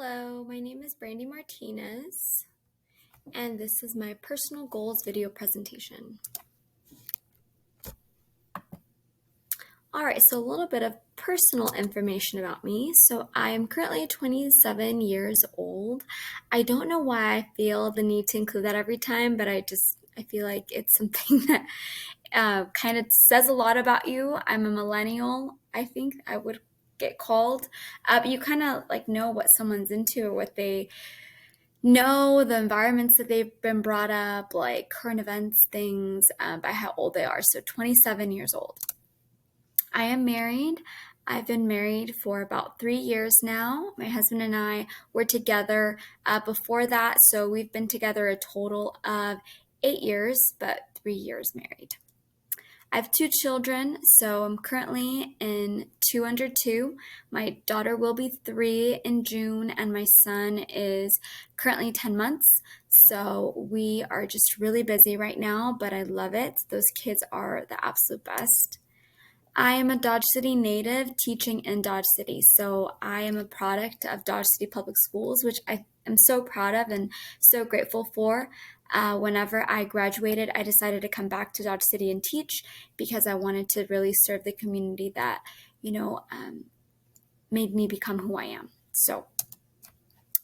Hello, my name is Brandy Martinez, and this is my personal goals video presentation. All right, so a little bit of personal information about me. So I am currently 27 years old. I don't know why I feel the need to include that every time, but I feel like it's something that kind of says a lot about you. I'm a millennial, I think I would get called, but you kind of like know what someone's into or what they know, the environments that they've been brought up, like current events, things, by how old they are. So 27 years old. I am married. I've been married for about 3 years now. My husband and I were together before that, so we've been together a total of 8 years, but 3 years married. I have two children, so I'm currently in 2 under 2. My daughter will be 3 in June, and my son is currently 10 months. So we are just really busy right now, but I love it. Those kids are the absolute best. I am a Dodge City native teaching in Dodge City. So I am a product of Dodge City Public Schools, which I am so proud of and so grateful for. Whenever I graduated, I decided to come back to Dodge City and teach because I wanted to really serve the community that, made me become who I am. So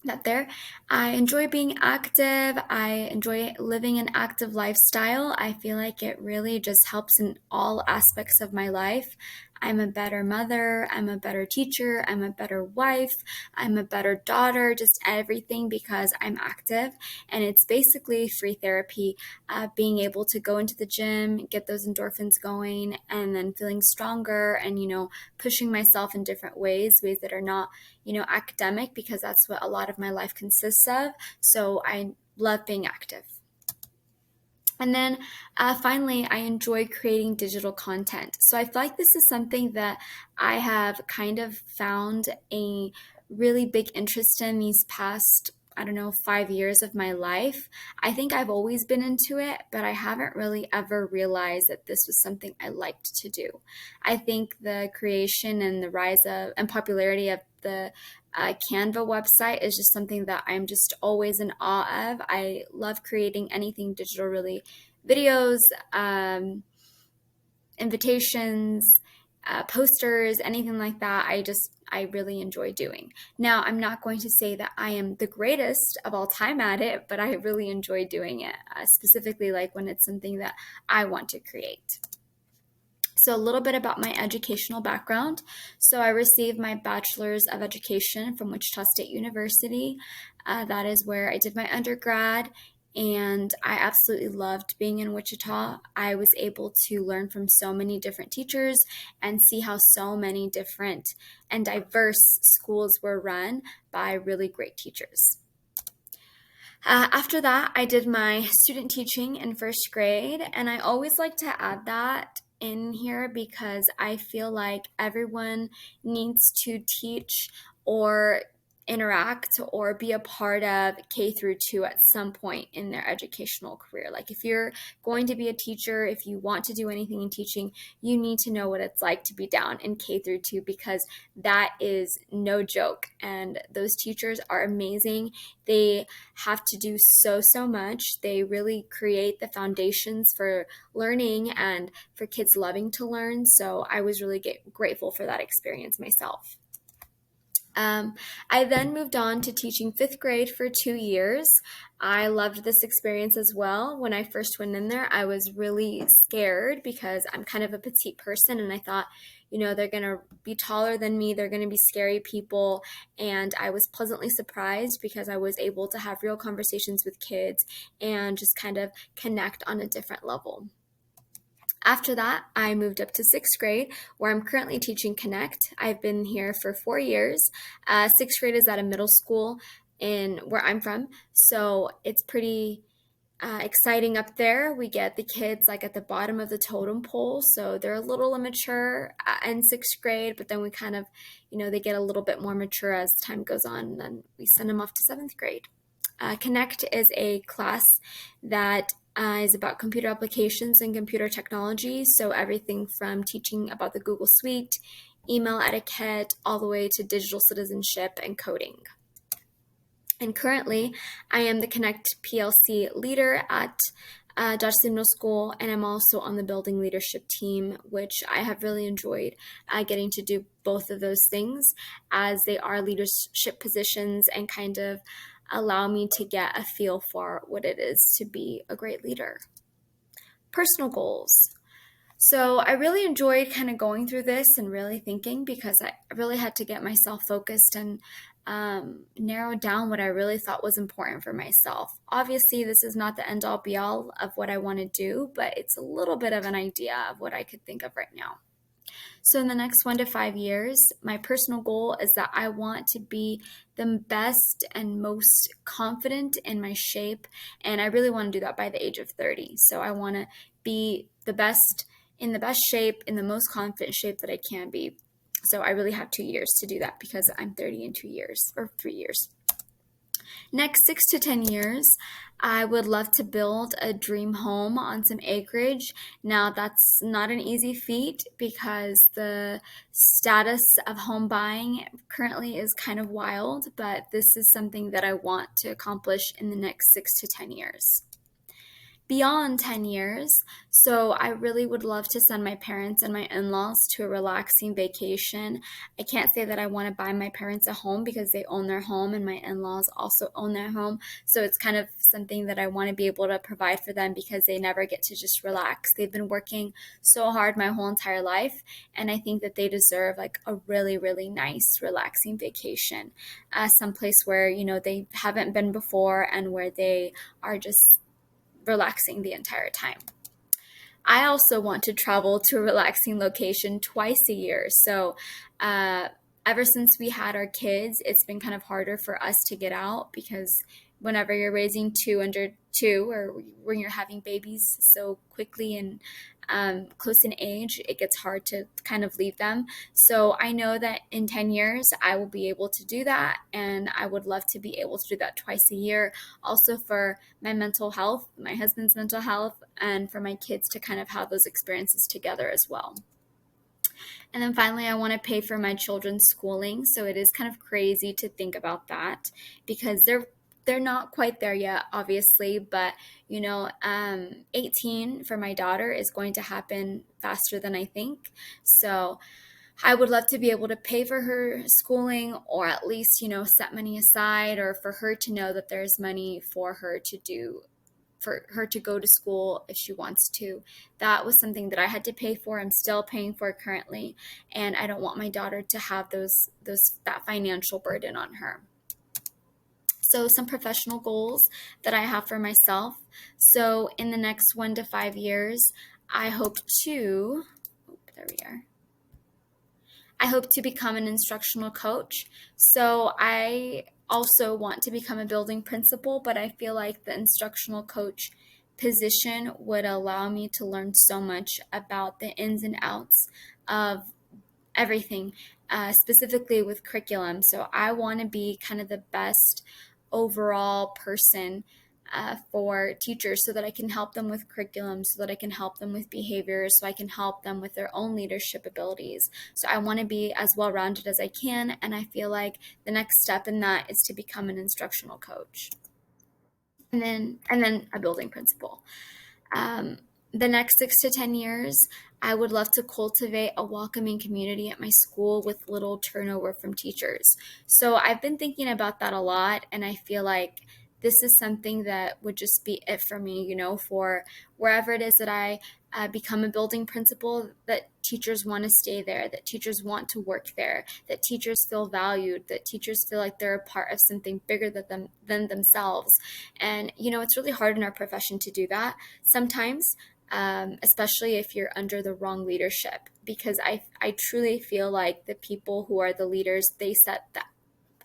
that there. I enjoy being active. I enjoy living an active lifestyle. I feel like it really just helps in all aspects of my life. I'm a better mother. I'm a better teacher. I'm a better wife. I'm a better daughter, just everything because I'm active. And it's basically free therapy, being able to go into the gym, get those endorphins going, and then feeling stronger and, pushing myself in different ways that are not, academic, because that's what a lot of my life consists of. So I love being active. And then finally, I enjoy creating digital content. So I feel like this is something that I have kind of found a really big interest in these past, 5 years of my life. I think I've always been into it, but I haven't really ever realized that this was something I liked to do. I think the creation and the rise of and popularity of the Canva website is just something that I'm just always in awe of. I love creating anything digital, really, videos, invitations, posters, anything like that. I really enjoy doing. Now, I'm not going to say that I am the greatest of all time at it, but I really enjoy doing it, specifically like when it's something that I want to create. So a little bit about my educational background. So I received my Bachelor's of Education from Wichita State University. That is where I did my undergrad, and I absolutely loved being in Wichita. I was able to learn from so many different teachers and see how so many different and diverse schools were run by really great teachers. After that, I did my student teaching in first grade, and I always like to add that in here because I feel like everyone needs to teach or interact or be a part of K through 2 at some point in their educational career. Like if you're going to be a teacher, if you want to do anything in teaching, you need to know what it's like to be down in K through 2 because that is no joke. And those teachers are amazing. They have to do so much. They really create the foundations for learning and for kids loving to learn. So I was really grateful for that experience myself. I then moved on to teaching fifth grade for 2 years. I loved this experience as well. When I first went in there, I was really scared because I'm kind of a petite person, and I thought, they're going to be taller than me. They're going to be scary people. And I was pleasantly surprised because I was able to have real conversations with kids and just kind of connect on a different level. After that, I moved up to sixth grade, where I'm currently teaching Connect. I've been here for 4 years. Sixth grade is at a middle school in where I'm from, so it's pretty exciting up there. We get the kids like at the bottom of the totem pole, so they're a little immature in sixth grade, but then we kind of, they get a little bit more mature as time goes on, and then we send them off to seventh grade. Connect is a class that is about computer applications and computer technology. So everything from teaching about the Google Suite, email etiquette, all the way to digital citizenship and coding. And currently, I am the Connect PLC leader at Dodge Middle School, and I'm also on the building leadership team, which I have really enjoyed getting to do both of those things, as they are leadership positions and kind of allow me to get a feel for what it is to be a great leader. Personal goals. So I really enjoyed kind of going through this and really thinking, because I really had to get myself focused and narrow down what I really thought was important for myself. Obviously, this is not the end all be all of what I want to do, but it's a little bit of an idea of what I could think of right now. So, in the next 1 to 5 years, my personal goal is that I want to be the best and most confident in my shape. And I really want to do that by the age of 30. So, I want to be the best, in the best shape, in the most confident shape that I can be. So, I really have 2 years to do that, because I'm 30 in 2 years, or 3 years. Next 6 to 10 years, I would love to build a dream home on some acreage. Now, that's not an easy feat, because the status of home buying currently is kind of wild, but this is something that I want to accomplish in the next 6 to 10 years. Beyond 10 years. So I really would love to send my parents and my in-laws to a relaxing vacation. I can't say that I want to buy my parents a home, because they own their home and my in-laws also own their home. So it's kind of something that I want to be able to provide for them, because they never get to just relax. They've been working so hard my whole entire life, and I think that they deserve like a really, really nice, relaxing vacation. Someplace where, they haven't been before, and where they are just relaxing the entire time. I also want to travel to a relaxing location twice a year. So, ever since we had our kids, it's been kind of harder for us to get out, because whenever you're raising two under two, or when you're having babies so quickly and close in age, it gets hard to kind of leave them. So I know that in 10 years, I will be able to do that. And I would love to be able to do that twice a year. Also for my mental health, my husband's mental health, and for my kids to kind of have those experiences together as well. And then finally, I want to pay for my children's schooling. So it is kind of crazy to think about that, because they're not quite there yet, obviously, but 18 for my daughter is going to happen faster than I think. So I would love to be able to pay for her schooling, or at least, set money aside, or for her to know that there's money for her to go to school if she wants to. That was something that I had to pay for. I'm still paying for currently, and I don't want my daughter to have that financial burden on her. So some professional goals that I have for myself. So in the next 1 to 5 years, I hope to, there we are. I hope to become an instructional coach. So I also want to become a building principal, but I feel like the instructional coach position would allow me to learn so much about the ins and outs of everything, specifically with curriculum. So I want to be kind of the best overall person for teachers, so that I can help them with curriculum, so that I can help them with behaviors, so I can help them with their own leadership abilities. So I want to be as well-rounded as I can, and I feel like the next step in that is to become an instructional coach. And then a building principal. The next 6 to 10 years, I would love to cultivate a welcoming community at my school with little turnover from teachers. So I've been thinking about that a lot, and I feel like this is something that would just be it for me, for wherever it is that I become a building principal, that teachers want to stay there, that teachers want to work there, that teachers feel valued, that teachers feel like they're a part of something bigger than themselves. And, it's really hard in our profession to do that sometimes. Especially if you're under the wrong leadership, because I truly feel like the people who are the leaders, they set that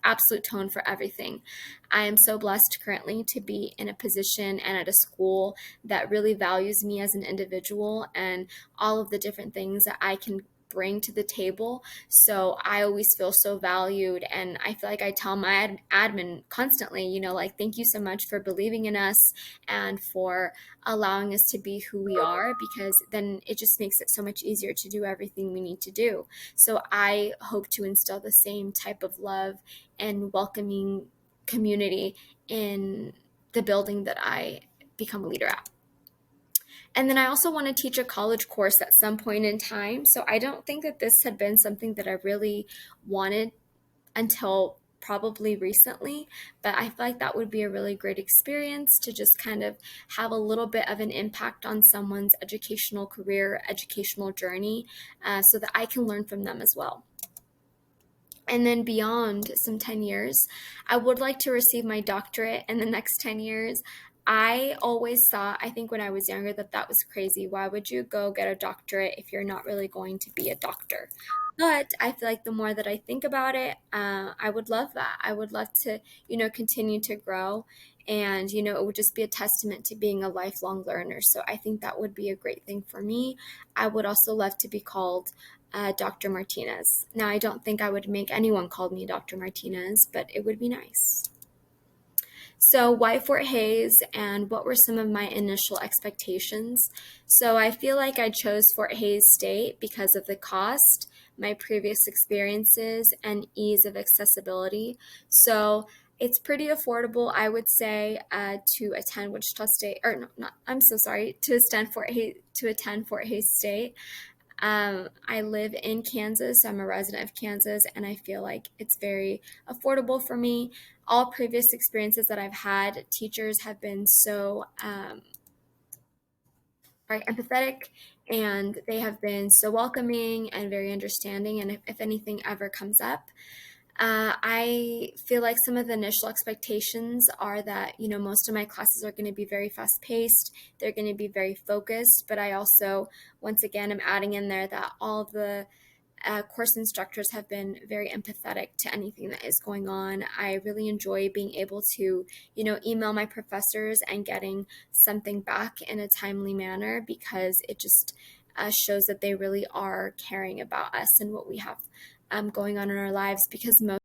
absolute tone for everything. I am so blessed currently to be in a position and at a school that really values me as an individual, and all of the different things that I can bring to the table. So I always feel so valued, and I feel like I tell my admin constantly, like, thank you so much for believing in us and for allowing us to be who we are, because then it just makes it so much easier to do everything we need to do. So I hope to instill the same type of love and welcoming community in the building that I become a leader at. And then I also want to teach a college course at some point in time. So I don't think that this had been something that I really wanted until probably recently, but I feel like that would be a really great experience to just kind of have a little bit of an impact on someone's educational career, educational journey, so that I can learn from them as well. And then beyond some 10 years, I would like to receive my doctorate in the next 10 years. I always thought, I think when I was younger, that that was crazy. Why would you go get a doctorate if you're not really going to be a doctor? But I feel like the more that I think about it, I would love that. I would love to, continue to grow. And, it would just be a testament to being a lifelong learner. So I think that would be a great thing for me. I would also love to be called Dr. Martinez. Now, I don't think I would make anyone call me Dr. Martinez, but it would be nice. So, why Fort Hays, and what were some of my initial expectations? So, I feel like I chose Fort Hays State because of the cost, my previous experiences, and ease of accessibility. So, it's pretty affordable, I would say, to attend Wichita State, or no, not, I'm so sorry, to attend Fort Hays State. I live in Kansas. I'm a resident of Kansas, and I feel like it's very affordable for me. All previous experiences that I've had, teachers have been so very empathetic, and they have been so welcoming and very understanding. And if anything ever comes up, I feel like some of the initial expectations are that, most of my classes are going to be very fast paced. They're going to be very focused. But I also, once again, am adding in there that all of the course instructors have been very empathetic to anything that is going on. I really enjoy being able to, email my professors and getting something back in a timely manner, because it just shows that they really are caring about us and what we have going on in our lives, because most